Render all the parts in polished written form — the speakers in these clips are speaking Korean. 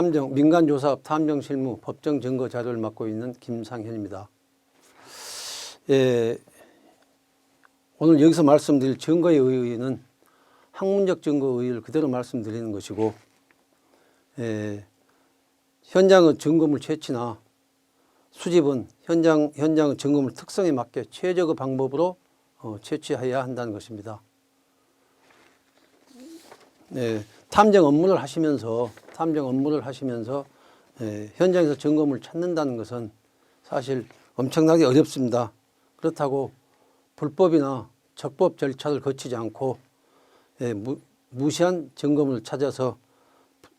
민간조사업 탐정실무 법정 증거 자료를 맡고 있는 김상현입니다. 오늘 여기서 말씀드릴 증거의 의의는 학문적 증거의 의의를 그대로 말씀드리는 것이고, 현장의 증거물 채취나 수집은 현장의 증거물 특성에 맞게 최적의 방법으로 채취해야 한다는 것입니다. 탐정 업무를 하시면서 현장에서 증거물을 찾는다는 것은 사실 엄청나게 어렵습니다. 그렇다고 불법이나 적법 절차를 거치지 않고 무시한 증거물을 찾아서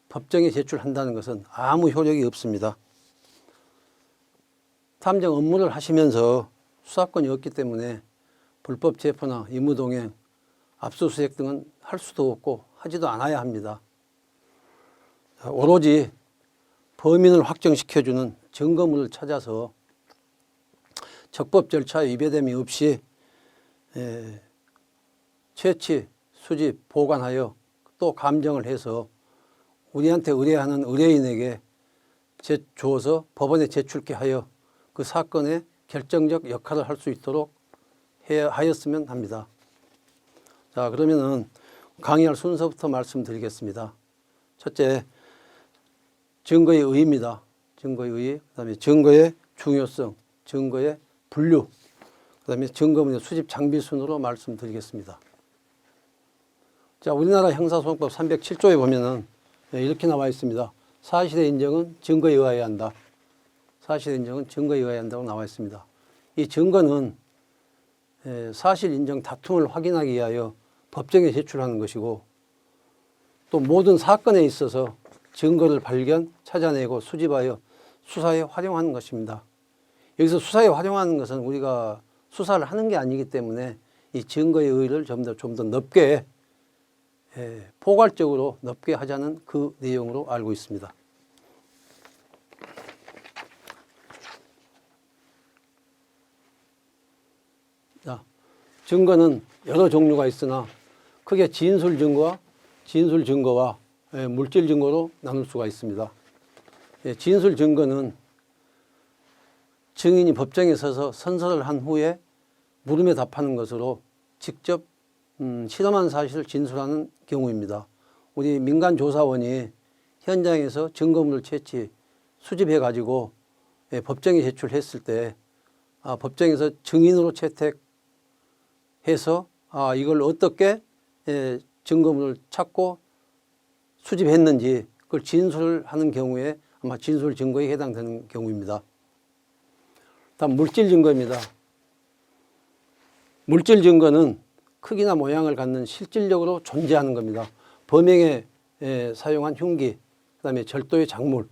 법정에 제출한다는 것은 아무 효력이 없습니다. 탐정 업무를 하시면서 수사권이 없기 때문에 불법 체포나 임무동행, 압수수색 등은 할 수도 없고 하지도 않아야 합니다. 오로지 범인을 확정시켜주는 증거물을 찾아서 적법 절차에 위배됨이 없이 채취, 수집, 보관하여 또 감정을 해서 우리한테 의뢰하는 의뢰인에게 주어서 법원에 제출케 하여 그 사건의 결정적 역할을 할 수 있도록 하였으면 합니다. 자, 그러면은 강의할 순서부터 말씀드리겠습니다. 첫째, 증거의 의의입니다. 증거의 의의, 그다음에 증거의 중요성, 증거의 분류, 그다음에 증거물의 수집 장비 순으로 말씀드리겠습니다. 자, 우리나라 형사소송법 307조에 보면은 이렇게 나와 있습니다. 사실의 인정은 증거에 의해야 한다. 사실의 인정은 증거에 의해야 한다고 나와 있습니다. 이 증거는 사실 인정 다툼을 확인하기 위하여 법정에 제출하는 것이고, 또 모든 사건에 있어서 증거를 발견, 찾아내고 수집하여 수사에 활용하는 것입니다. 여기서 수사에 활용하는 것은 우리가 수사를 하는 게 아니기 때문에 이 증거의 의의를 좀 더 넓게, 포괄적으로 넓게 하자는 그 내용으로 알고 있습니다. 자, 증거는 여러 종류가 있으나 크게 진술 증거와 물질 증거로 나눌 수가 있습니다. 진술 증거는 증인이 법정에 서서 선서를 한 후에 물음에 답하는 것으로 직접 실험한 사실을 진술하는 경우입니다. 우리 민간조사원이 현장에서 증거물을 수집해 가지고 법정에 제출했을 때 법정에서 증인으로 채택해서 이걸 어떻게 증거물을 찾고 수집했는지 그걸 진술하는 경우에 아마 진술 증거에 해당되는 경우입니다. 다음 물질 증거입니다. 물질 증거는 크기나 모양을 갖는 실질적으로 존재하는 겁니다. 범행에 사용한 흉기, 그다음에 절도의 작물,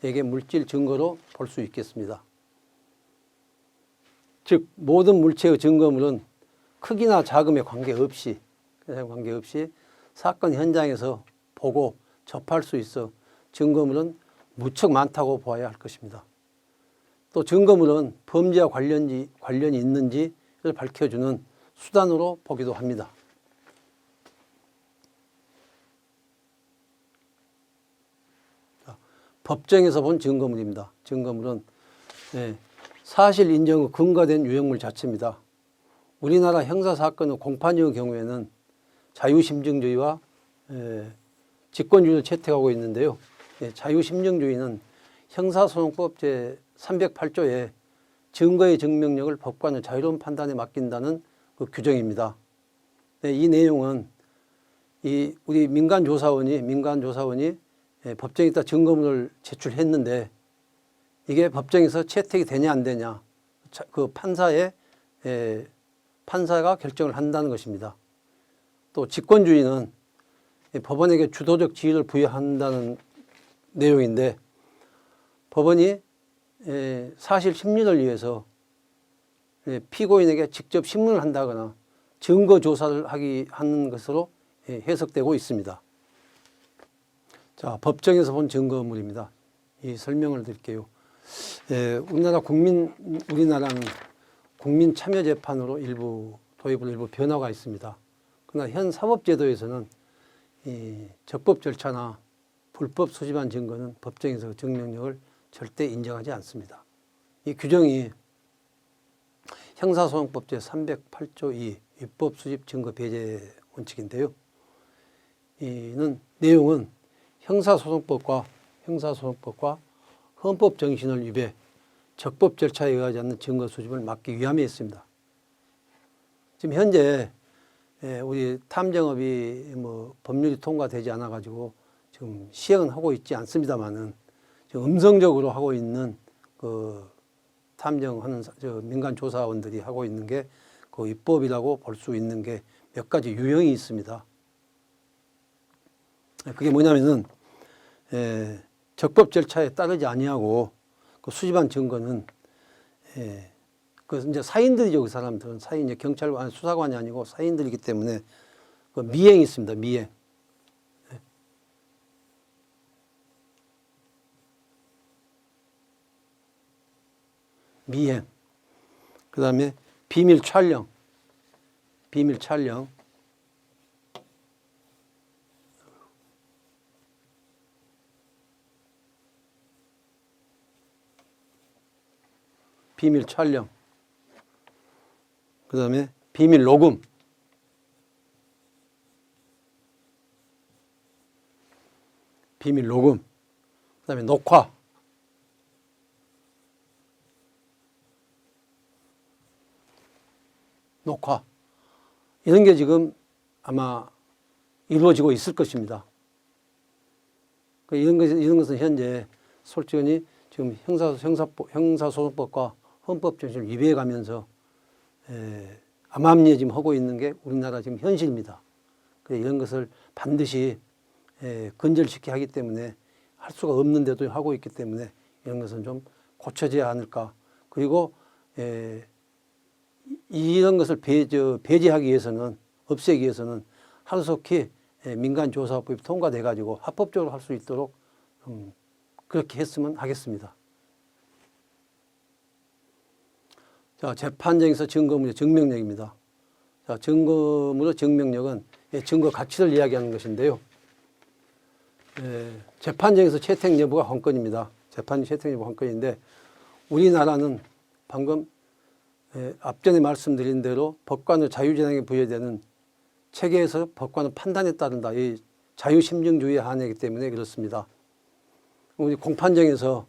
이게 물질 증거로 볼 수 있겠습니다. 즉 모든 물체의 증거물은 크기나 작음에 관계없이 사건 현장에서 보고 접할 수 있어 증거물은 무척 많다고 보아야 할 것입니다. 또 증거물은 범죄와 관련이 있는지를 밝혀주는 수단으로 보기도 합니다. 자, 법정에서 본 증거물입니다. 증거물은 사실 인정의 근거된 유형물 자체입니다. 우리나라 형사사건의 공판의 경우에는 자유심증주의와 직권주의를 채택하고 있는데요. 자유심증주의는 형사소송법 제308조에 증거의 증명력을 법관의 자유로운 판단에 맡긴다는 그 규정입니다. 이 내용은 우리 민간조사원이 법정에다 증거물을 제출했는데 이게 법정에서 채택이 되냐 안 되냐 그 판사가 결정을 한다는 것입니다. 또 직권주의는 법원에게 주도적 지위를 부여한다는 내용인데 법원이 사실 심리를 위해서 피고인에게 직접 신문을 한다거나 증거 조사를 하는 것으로 해석되고 있습니다. 자, 법정에서 본 증거물입니다. 이 설명을 드릴게요. 우리나라는 국민 참여 재판으로 도입으로 일부 변화가 있습니다. 그러나 현 사법제도에서는 이 적법 절차나 불법 수집한 증거는 법정에서 증명력을 절대 인정하지 않습니다. 이 규정이 형사소송법 제308조 2 위법 수집 증거 배제 원칙인데요. 이는 내용은 형사소송법과 헌법 정신을 위배, 적법 절차에 의하지 않는 증거 수집을 막기 위함에 있습니다. 지금 현재 우리 탐정업이 뭐 법률이 통과되지 않아 가지고 지금 시행은 하고 있지 않습니다만은 지금 음성적으로 하고 있는 그 탐정하는 민간 조사원들이 하고 있는 게 그 위법이라고 볼 수 있는 게 몇 가지 유형이 있습니다. 그게 뭐냐면은 적법 절차에 따르지 아니하고 그 수집한 증거는 그 이제 사인들이죠. 그 사람들은 사인, 경찰관, 수사관이 아니고 사인들이기 때문에 그 미행이 있습니다. 미행. 미행. 그 다음에 비밀 촬영. 비밀 촬영. 비밀 촬영. 그 다음에 비밀 녹음. 비밀 녹음. 그 다음에 녹화. 녹화. 이런 게 지금 아마 이루어지고 있을 것입니다. 이런 것은 현재 솔직히 지금 형사소송법과 헌법 정신을 위배해 가면서 암암리에 지금 하고 있는 게 우리나라 지금 현실입니다. 그래서 이런 것을 반드시 근절시켜야 하기 때문에 할 수가 없는데도 하고 있기 때문에 이런 것은 좀 고쳐져야 않을까. 그리고 이런 것을 배제하기 위해서는, 없애기 위해서는 하루속히 민간조사법이 통과돼 가지고 합법적으로 할 수 있도록 그렇게 했으면 하겠습니다. 자, 재판정에서 증거물의 증명력입니다. 자, 증거물의 증명력은 증거 가치를 이야기하는 것인데요. 재판정에서 채택 여부가 관건입니다. 재판정 채택 여부가 관건인데 우리나라는 방금 앞전에 말씀드린 대로 법관의 자유재량에 부여되는 체계에서 법관의 판단에 따른다. 이 자유심증주의에 한하기 때문에 그렇습니다. 우리 공판정에서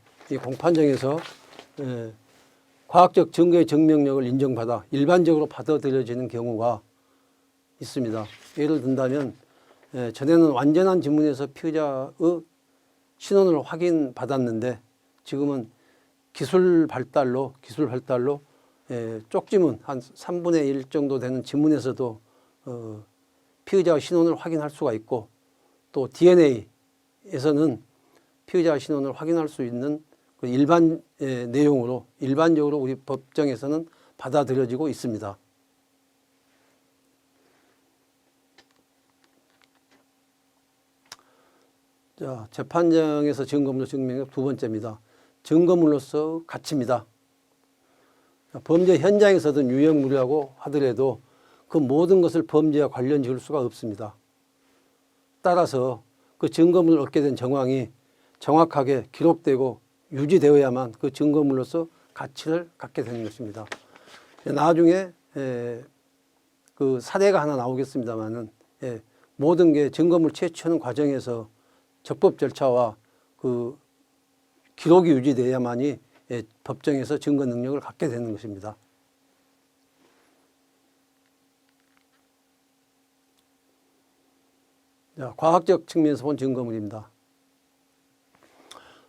과학적 증거의 증명력을 인정받아 일반적으로 받아들여지는 경우가 있습니다. 예를 든다면 전에는 완전한 지문에서 피의자의 신원을 확인받았는데 지금은 기술 발달로 쪽지문 한 3분의 1 정도 되는 지문에서도 피의자의 신원을 확인할 수가 있고 또 DNA에서는 피의자의 신원을 확인할 수 있는 그 일반 내용으로 일반적으로 우리 법정에서는 받아들여지고 있습니다. 자, 재판정에서 증거물로 증명력 두 번째입니다. 증거물로서 가치입니다. 범죄 현장에서든 유형물이라고 하더라도 그 모든 것을 범죄와 관련 지을 수가 없습니다. 따라서 그 증거물을 얻게 된 정황이 정확하게 기록되고 유지되어야만 그 증거물로서 가치를 갖게 되는 것입니다. 나중에 그 사례가 하나 나오겠습니다만은 모든 게 증거물 채취하는 과정에서 적법 절차와 그 기록이 유지되어야만이 법정에서 증거 능력을 갖게 되는 것입니다. 자, 과학적 측면에서 본 증거물입니다.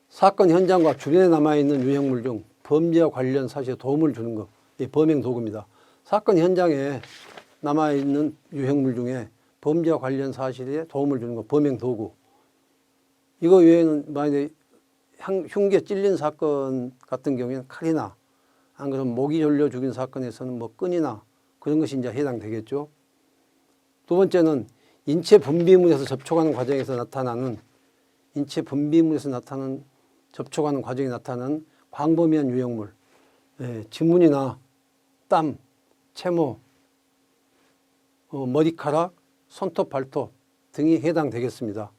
사건 현장과 주변에 남아있는 유형물 중 범죄와 관련 사실에 도움을 주는 것, 이 범행 도구입니다. 사건 현장에 남아있는 유형물 중에 범죄와 관련 사실에 도움을 주는 것, 범행 도구. 이거 외에는 만약에 흉기에 찔린 사건 같은 경우에는 칼이나 안 그러면 목이 졸려 죽인 사건에서는 뭐 끈이나 그런 것이 이제 해당되겠죠. 두 번째는 인체 분비물에서 접촉하는 과정에서 나타나는 접촉하는 과정에 나타나는 광범위한 유형물, 지문이나 땀, 채모, 머리카락, 손톱, 발톱 등이 해당되겠습니다.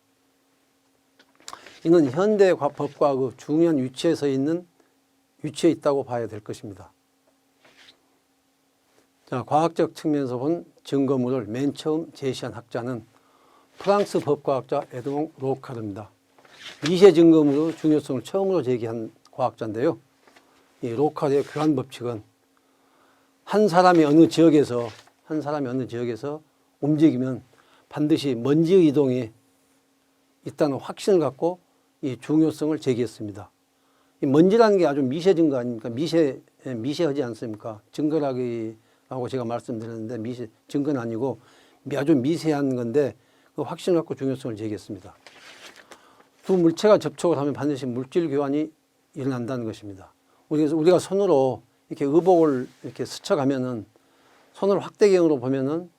이는 현대 법과 그 중요한 위치에 있다고 봐야 될 것입니다. 자, 과학적 측면에서 본 증거물을 맨 처음 제시한 학자는 프랑스 법과학자 에드몽 로카르입니다. 미세 증거물의 중요성을 처음으로 제기한 과학자인데요. 이 로카르의 교환 법칙은 한 사람이 어느 지역에서 움직이면 반드시 먼지의 이동이 있다는 확신을 갖고 이 중요성을 제기했습니다. 이 먼지라는 게 아주 미세 증거 아닙니까? 미세하지 않습니까? 증거라고 제가 말씀드렸는데 증거는 아니고 아주 미세한 건데 그 확신을 갖고 중요성을 제기했습니다. 두 물체가 접촉을 하면 반드시 물질 교환이 일어난다는 것입니다. 우리가 손으로 이렇게 의복을 이렇게 스쳐가면은 손을 확대경으로 보면은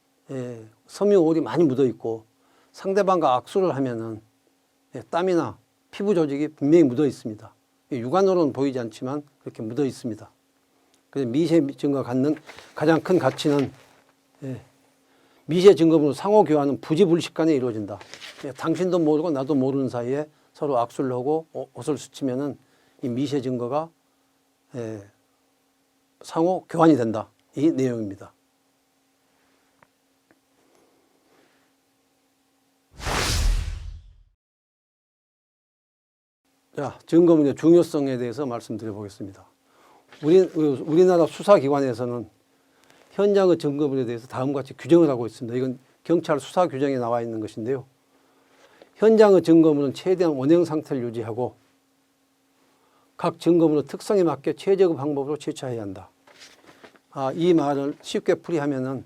섬유오일이 많이 묻어 있고 상대방과 악수를 하면은 땀이나 피부 조직이 분명히 묻어 있습니다. 육안으로는 보이지 않지만 그렇게 묻어 있습니다. 그래서 미세 증거가 갖는 가장 큰 가치는 미세 증거물로 상호 교환은 부지불식간에 이루어진다. 당신도 모르고 나도 모르는 사이에 서로 악수를 하고 옷을 스치면은 이 미세 증거가 상호 교환이 된다. 이 내용입니다. 자, 증거물의 중요성에 대해서 말씀드려 보겠습니다. 우리나라 수사기관에서는 현장의 증거물에 대해서 다음과 같이 규정을 하고 있습니다. 이건 경찰 수사 규정에 나와 있는 것인데요. 현장의 증거물은 최대한 원형 상태를 유지하고 각 증거물의 특성에 맞게 최적의 방법으로 채취해야 한다. 이 말을 쉽게 풀이하면은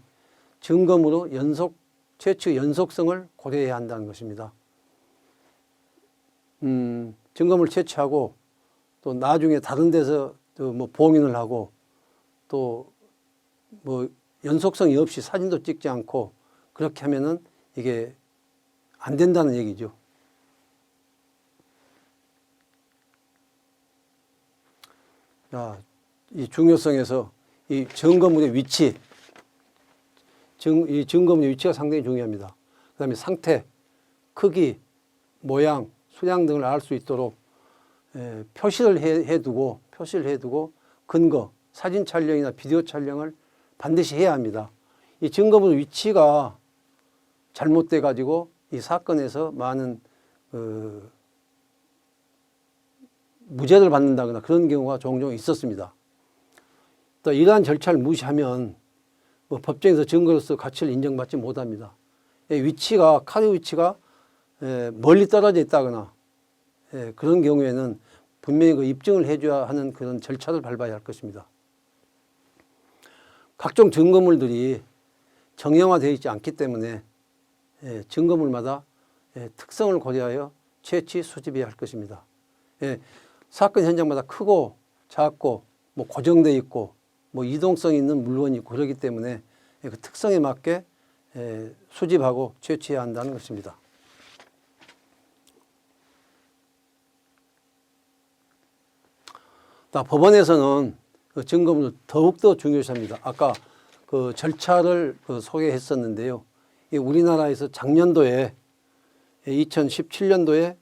증거물의 채취 연속성을 고려해야 한다는 것입니다. 증거물 채취하고 또 나중에 다른 데서 뭐 봉인을 하고 또 뭐 연속성이 없이 사진도 찍지 않고 그렇게 하면은 이게 안 된다는 얘기죠. 자, 이 중요성에서 이 증거물의 위치, 이 증거물의 위치가 상당히 중요합니다. 그 다음에 상태, 크기, 모양, 수량 등을 알 수 있도록 표시를 해두고 근거, 사진 촬영이나 비디오 촬영을 반드시 해야 합니다. 이 증거물 위치가 잘못돼 가지고 이 사건에서 많은 무죄를 받는다거나 그런 경우가 종종 있었습니다. 또 이러한 절차를 무시하면 법정에서 증거로서 가치를 인정받지 못합니다. 카드 위치가 멀리 떨어져 있다거나 그런 경우에는 분명히 그 입증을 해줘야 하는 그런 절차를 밟아야 할 것입니다. 각종 증거물들이 정형화되어 있지 않기 때문에 증거물마다 특성을 고려하여 채취, 수집해야 할 것입니다. 사건 현장마다 크고 작고 뭐 고정되어 있고 뭐 이동성 있는 물건이 있고 그렇기 때문에 그 특성에 맞게 수집하고 채취해야 한다는 것입니다. 법원에서는 그 증거물을 더욱더 중요시합니다. 아까 그 절차를 소개했었는데요. 우리나라에서 작년도에 2017년도에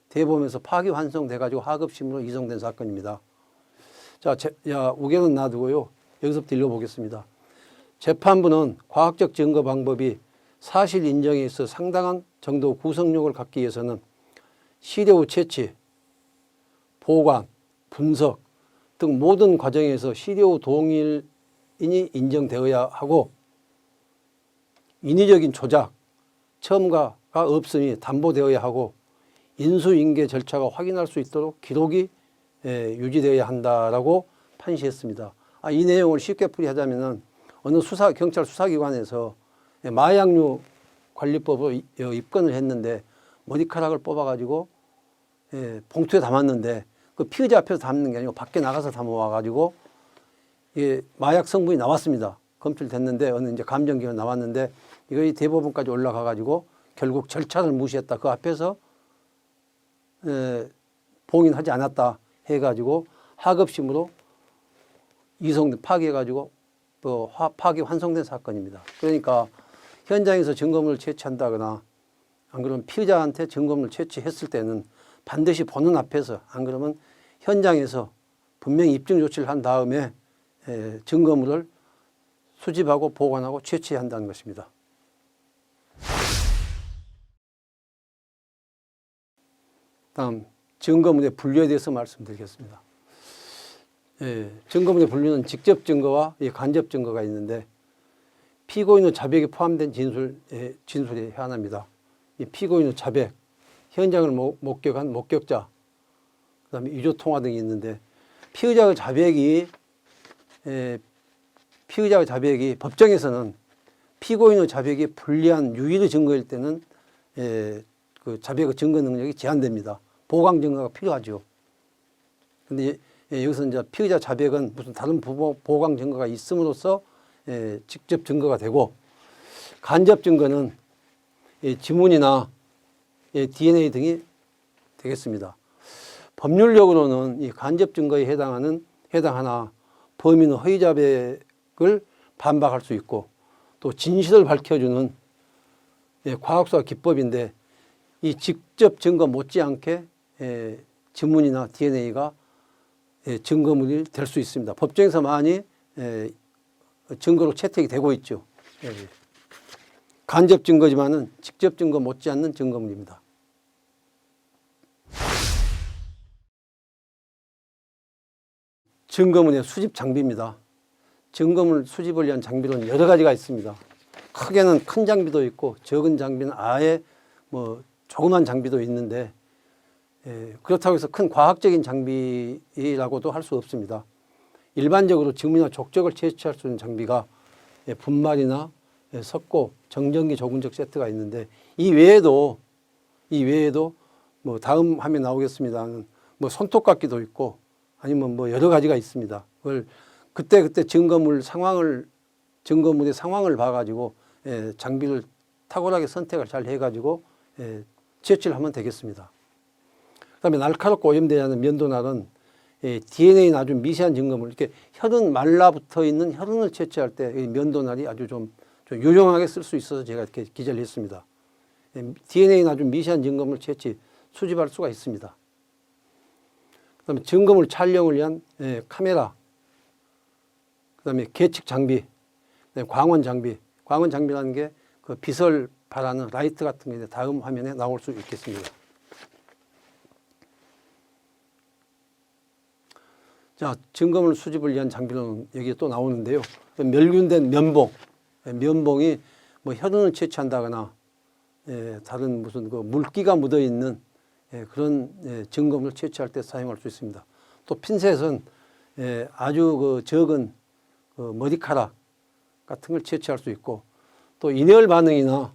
대법원에서 파기환송돼 가지고 하급심으로 이송된 사건입니다. 자, 우겨는 놔두고요. 여기서부터 읽어보겠습니다. 재판부는 과학적 증거 방법이 사실 인정에 있어 상당한 정도 구성력을 갖기 위해서는 시료 후 채취, 보관, 분석 등 모든 과정에서 시료 후 동일인이 인정되어야 하고 인위적인 조작, 첨가가 없음이 담보되어야 하고 인수인계 절차가 확인할 수 있도록 기록이 유지되어야 한다라고 판시했습니다. 이 내용을 쉽게 풀이하자면은 어느 경찰 수사기관에서 마약류 관리법으로 입건을 했는데 머리카락을 뽑아가지고 봉투에 담았는데 그 피의자 앞에서 담는 게 아니고 밖에 나가서 담아와가지고 마약 성분이 나왔습니다. 검출됐는데 어느 이제 감정기관 나왔는데 이거 대법원까지 올라가가지고 결국 절차를 무시했다. 그 앞에서 봉인하지 않았다 해가지고 하급심으로 파기해가지고 파기 환송된 사건입니다. 그러니까 현장에서 증거물을 채취한다거나 안 그러면 피의자한테 증거물을 채취했을 때는 반드시 보는 앞에서, 안 그러면 현장에서 분명히 입증 조치를 한 다음에 증거물을 수집하고 보관하고 채취해야 한다는 것입니다. 다음 증거물의 분류에 대해서 말씀드리겠습니다. 증거물의 분류는 직접 증거와 간접 증거가 있는데, 피고인의 자백이 포함된 진술이 하나입니다. 이 피고인의 자백, 현장을 목격한 목격자, 그다음에 위조 통화 등이 있는데, 피의자의 자백이 법정에서는 피고인의 자백이 불리한 유일의 증거일 때는 그 자백의 증거 능력이 제한됩니다. 보강 증거가 필요하죠. 근데 여기서 이제 피의자 자백은 무슨 다른 보강 증거가 있음으로써 직접 증거가 되고, 간접 증거는 지문이나 DNA 등이 되겠습니다. 법률적으로는 이 간접 증거에 해당하나 범인의 허위 자백을 반박할 수 있고, 또 진실을 밝혀주는 과학수사 기법인데, 이 직접 증거 못지않게 지문이나 DNA가 증거물이 될 수 있습니다. 법정에서 많이 증거로 채택이 되고 있죠. 간접 증거지만은 직접 증거 못지않는 증거물입니다. 증거물의 수집 장비입니다. 증거물 수집을 위한 장비로는 여러 가지가 있습니다. 크게는 큰 장비도 있고, 적은 장비는 아예 조그만 장비도 있는데, 그렇다고 해서 큰 과학적인 장비라고도 할 수 없습니다. 일반적으로 지문이나 족적을 채취할 수 있는 장비가 분말이나 석고, 정전기 조근적 세트가 있는데, 이 외에도 다음 화면에 나오겠습니다는 손톱깎이도 있고, 아니면 여러 가지가 있습니다. 그걸 그때 증거물의 상황을 봐가지고 장비를 탁월하게 선택을 잘 해가지고 채취를 하면 되겠습니다. 그다음에 날카롭고 오염되지 않은 면도날은 DNA는 아주 미세한 증거물, 이렇게 혈흔 말라붙어 있는 혈흔을 채취할 때 면도날이 아주 좀 유용하게 쓸 수 있어서 제가 이렇게 기재를 했습니다. DNA는 아주 미세한 증거물 수집할 수가 있습니다. 그다음에 증거물 촬영을 위한 카메라, 그다음에 계측 장비, 광원 장비. 광원 장비라는 게 그 빛을 발하는 라이트 같은 게 다음 화면에 나올 수 있겠습니다. 자, 증거물 수집을 위한 장비로는 여기 또 나오는데요. 멸균된 면봉이 혈흔을 채취한다거나 다른 무슨 그 물기가 묻어 있는 그런 증거물을 채취할 때 사용할 수 있습니다. 또 핀셋은 아주 그 적은 그 머리카락 같은 걸 채취할 수 있고, 또 인열 반응이나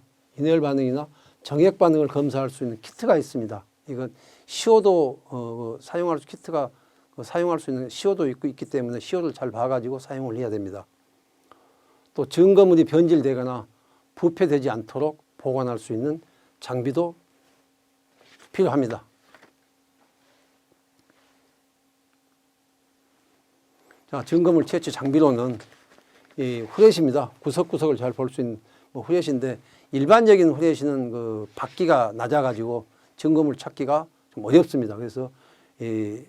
정액 반응을 검사할 수 있는 키트가 있습니다. 이건 시호도 사용할 수 있는 시호도 있기 때문에 시호를 잘 봐가지고 사용을 해야 됩니다. 또 증거물이 변질되거나 부패되지 않도록 보관할 수 있는 장비도 필요합니다. 자, 증거물 채취 장비로는 이 후레쉬입니다. 구석구석을 잘 볼 수 있는 후레쉬인데, 일반적인 후레쉬는 그 밝기가 낮아가지고 증거물 찾기가 좀 어렵습니다. 그래서 이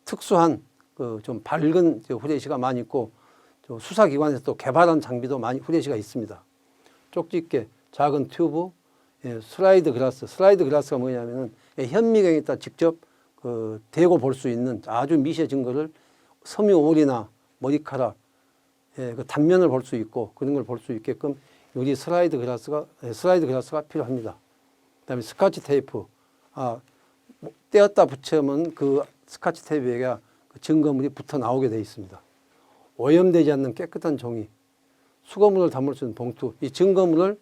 특수한 그 좀 밝은 후레쉬가 많이 있고, 수사기관에서 또 개발한 장비도 많이 후레쉬가 있습니다. 쪽집게, 작은 튜브, 슬라이드 글라스가 뭐냐면은 현미경에다 직접 대고 볼 수 있는 아주 미세 증거를 섬유올이나 머리카락, 그 단면을 볼 수 있고 그런 걸 볼 수 있게끔 여기 슬라이드 글라스가 필요합니다. 그다음에 스카치 테이프, 떼었다 붙이면 그 스카치 테이프에 그 증거물이 붙어 나오게 되어 있습니다. 오염되지 않는 깨끗한 종이, 수거물을 담을 수 있는 봉투. 이 증거물을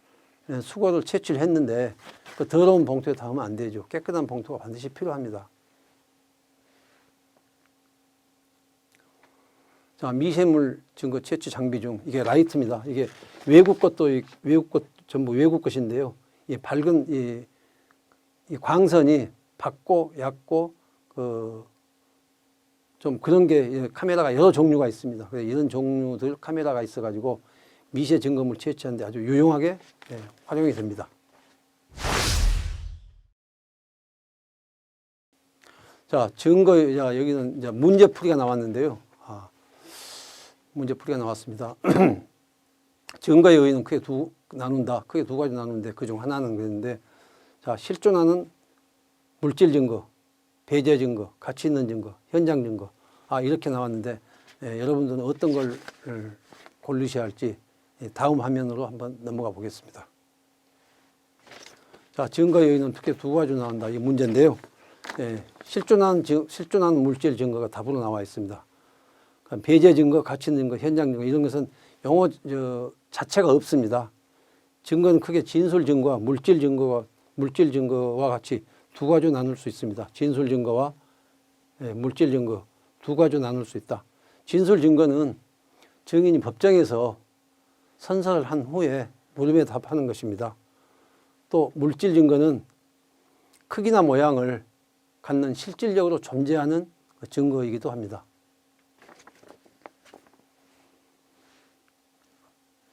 수거를 채취를 했는데 그 더러운 봉투에 담으면 안 되죠. 깨끗한 봉투가 반드시 필요합니다. 자, 미세물 증거 채취 장비 중 이게 라이트입니다. 이게 외국 것 전부 외국 것인데요. 이 밝은 이 광선이 밝고 얕고 좀 그런 게 카메라가 여러 종류가 있습니다. 이런 종류들 카메라가 있어가지고 미세 증거물 채취하는데 아주 유용하게 활용이 됩니다. 자, 자, 여기는 이제 문제풀이가 나왔는데요. 문제풀이가 나왔습니다. 증거의 의의는 크게 크게 두 가지 나누는데 그중 하나는 그랬는데, 자, 실존하는 물질 증거, 배제 증거, 가치 있는 증거, 현장 증거, 이렇게 나왔는데, 여러분들은 어떤 걸 고르셔야 할지 다음 화면으로 한번 넘어가 보겠습니다. 자, 증거의 의의는 크게 두 가지 나온다. 이 문제인데요. 실존한 물질 증거가 답으로 나와 있습니다. 그러니까 배제 증거, 가치 있는 증거, 현장 증거 이런 것은 용어 자체가 없습니다. 증거는 크게 진술 증거와 물질 증거와 같이 두 가지 나눌 수 있습니다. 진술 증거와 물질 증거 두 가지 나눌 수 있다. 진술 증거는 증인이 법정에서 선서를 한 후에 물음에 답하는 것입니다. 또 물질 증거는 크기나 모양을 갖는 실질적으로 존재하는 증거이기도 합니다.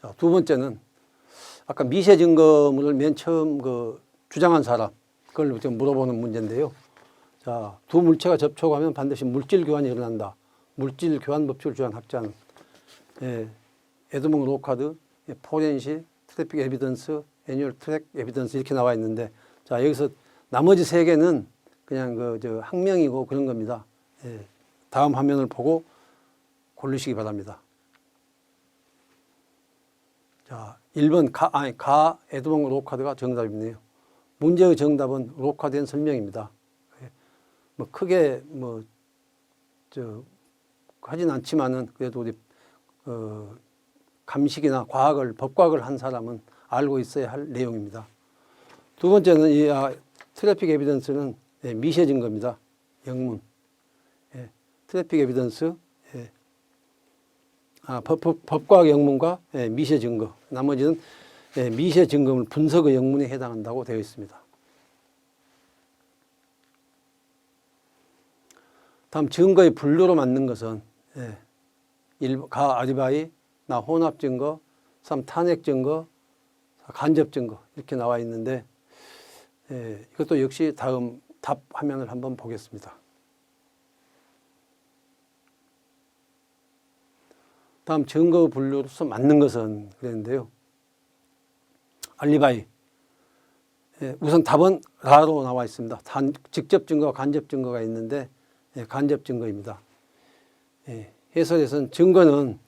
자, 두 번째는 아까 미세 증거물을 맨 처음 주장한 사람 그걸 물어보는 문제인데요. 자, 두 물체가 접촉하면 반드시 물질 교환이 일어난다. 물질 교환 법칙을 주장한 학자는 에드몽 로카드, 포렌시, 트래픽 에비던스, 애뉴얼 트랙 에비던스 이렇게 나와 있는데, 자, 여기서 나머지 세 개는 그냥 학명이고 그런 겁니다. 다음 화면을 보고 고르시기 바랍니다. 자, 1번 에드몽 로카드가 정답이네요. 문제의 정답은 로카드의 설명입니다. 크게 하진 않지만은 그래도 우리 감식이나 법과학을 한 사람은 알고 있어야 할 내용입니다. 두 번째는 이 트래픽 에비던스는 미세 증거입니다. 영문. 트래픽 에비던스, 법과학 영문과 미세 증거. 나머지는 미세 증거물 분석의 영문에 해당한다고 되어 있습니다. 다음 증거의 분류로 맞는 것은 아리바이, 혼합 증거, 3 탄핵 증거, 간접 증거 이렇게 나와 있는데, 이것도 역시 다음 답 화면을 한번 보겠습니다. 다음 증거 분류로서 맞는 것은 그랬는데요. 알리바이. 우선 답은 라로 나와 있습니다. 직접 증거와 간접 증거가 있는데 간접 증거입니다. 해설에서는 증거는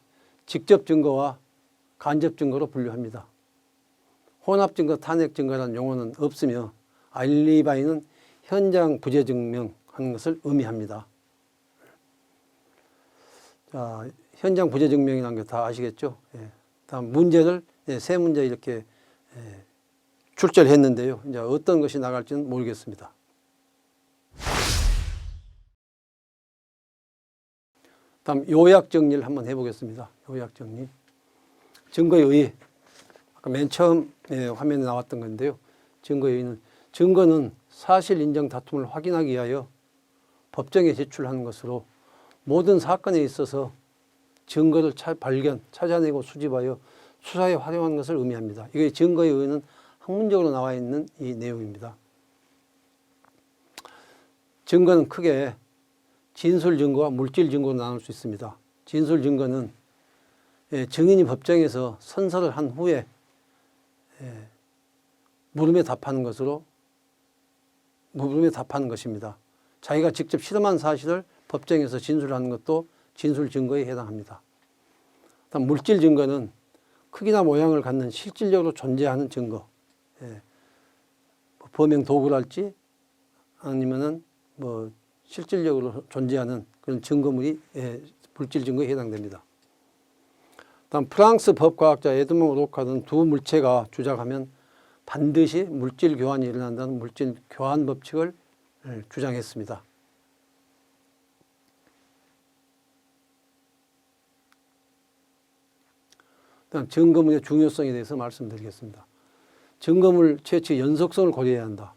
직접 증거와 간접 증거로 분류합니다. 혼합 증거, 탄핵 증거라는 용어는 없으며 알리바이는 현장 부재 증명하는 것을 의미합니다. 자, 현장 부재 증명이라는 게 다 아시겠죠? 다음 문제를 세 문제 이렇게 출제를 했는데요. 이제 어떤 것이 나갈지는 모르겠습니다. 다음 요약 정리를 한번 해보겠습니다. 요약 정리. 증거의 의의. 아까 맨 처음 화면에 나왔던 건데요. 증거의 의의는 증거는 사실 인정 다툼을 확인하기 위하여 법정에 제출하는 것으로 모든 사건에 있어서 증거를 찾아내고 수집하여 수사에 활용하는 것을 의미합니다. 이게 증거의 의의는 학문적으로 나와 있는 이 내용입니다. 증거는 크게 진술 증거와 물질 증거로 나눌 수 있습니다. 진술 증거는 증인이 법정에서 선서를 한 후에 물음에 답하는 것입니다. 자기가 직접 실험한 사실을 법정에서 진술하는 것도 진술 증거에 해당합니다. 다음 물질 증거는 크기나 모양을 갖는 실질적으로 존재하는 증거. 범행 도구랄지 아니면은 실질적으로 존재하는 그런 증거물이 물질 증거에 해당됩니다. 다음 프랑스 법과학자 에드몽 로카드는 두 물체가 주작하면 반드시 물질 교환이 일어난다는 물질 교환 법칙을 주장했습니다. 다음 증거물의 중요성에 대해서 말씀드리겠습니다. 증거물 채취 연속성을 고려해야 한다.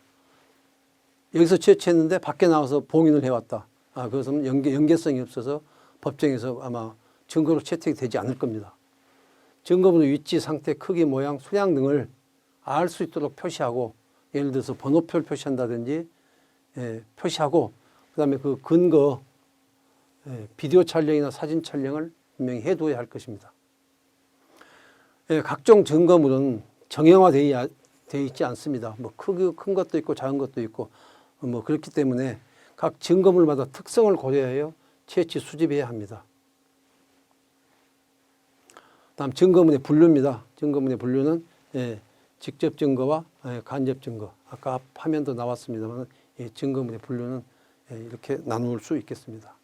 여기서 채취했는데 밖에 나와서 봉인을 해왔다. 그것은 연계성이 없어서 법정에서 아마 증거로 채택이 되지 않을 겁니다. 증거물의 위치, 상태, 크기, 모양, 수량 등을 알 수 있도록 표시하고 예를 들어서 번호표를 표시한다든지 표시하고 그다음에 그 근거 비디오 촬영이나 사진 촬영을 분명히 해둬야 할 것입니다. 각종 증거물은 정형화되어 있지 않습니다. 뭐 큰 것도 있고 작은 것도 있고 뭐 그렇기 때문에 각 증거물마다 특성을 고려하여 채취 수집해야 합니다. 다음 증거물의 분류입니다. 증거물의 분류는 직접 증거와 간접 증거. 아까 앞 화면도 나왔습니다만 증거물의 분류는 이렇게 나눌 수 있겠습니다.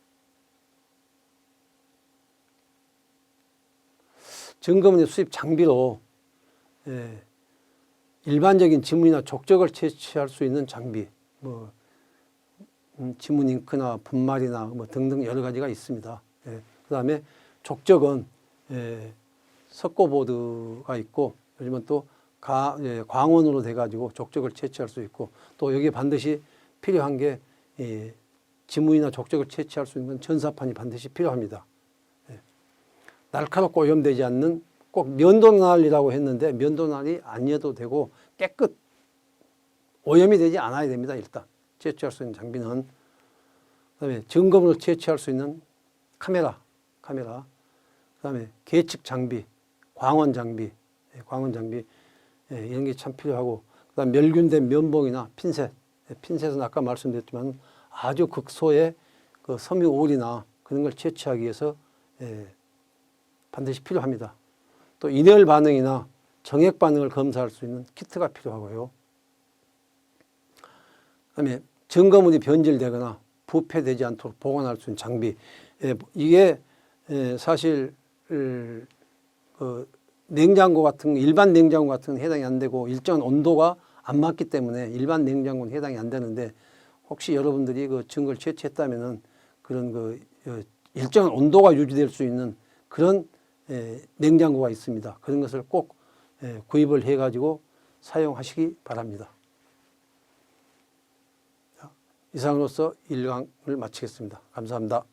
증거물의 수집 장비로 일반적인 지문이나 족적을 채취할 수 있는 장비, 뭐 지문 잉크나 분말이나 뭐 등등 여러 가지가 있습니다. 그다음에 족적은 석고보드가 있고 요즘은 또 광원으로 돼가지고 족적을 채취할 수 있고 또 여기에 반드시 필요한 게 지문이나 족적을 채취할 수 있는 전사판이 반드시 필요합니다. 날카롭고 오염되지 않는 꼭 면도날이라고 했는데 면도날이 아니어도 되고 깨끗 오염이 되지 않아야 됩니다. 일단 채취할 수 있는 장비는 그다음에 증거물을 채취할 수 있는 카메라 그다음에 계측 장비, 광원 장비 이런 게 참 필요하고 그다음 멸균된 면봉이나 핀셋은 아까 말씀드렸지만 아주 극소의 그 섬유오일이나 그런 걸 채취하기 위해서 반드시 필요합니다. 또 인열 반응이나 정액 반응을 검사할 수 있는 키트가 필요하고요. 그다음에 증거물이 변질되거나 부패되지 않도록 보관할 수 있는 장비. 이게 사실 냉장고 같은 일반 냉장고 같은 건 해당이 안 되고 일정한 온도가 안 맞기 때문에 일반 냉장고는 해당이 안 되는데 혹시 여러분들이 그 증거를 채취했다면은 그런 그 일정한 온도가 유지될 수 있는 그런 냉장고가 있습니다. 그런 것을 꼭 구입을 해가지고 사용하시기 바랍니다. 이상으로서 1강을 마치겠습니다. 감사합니다.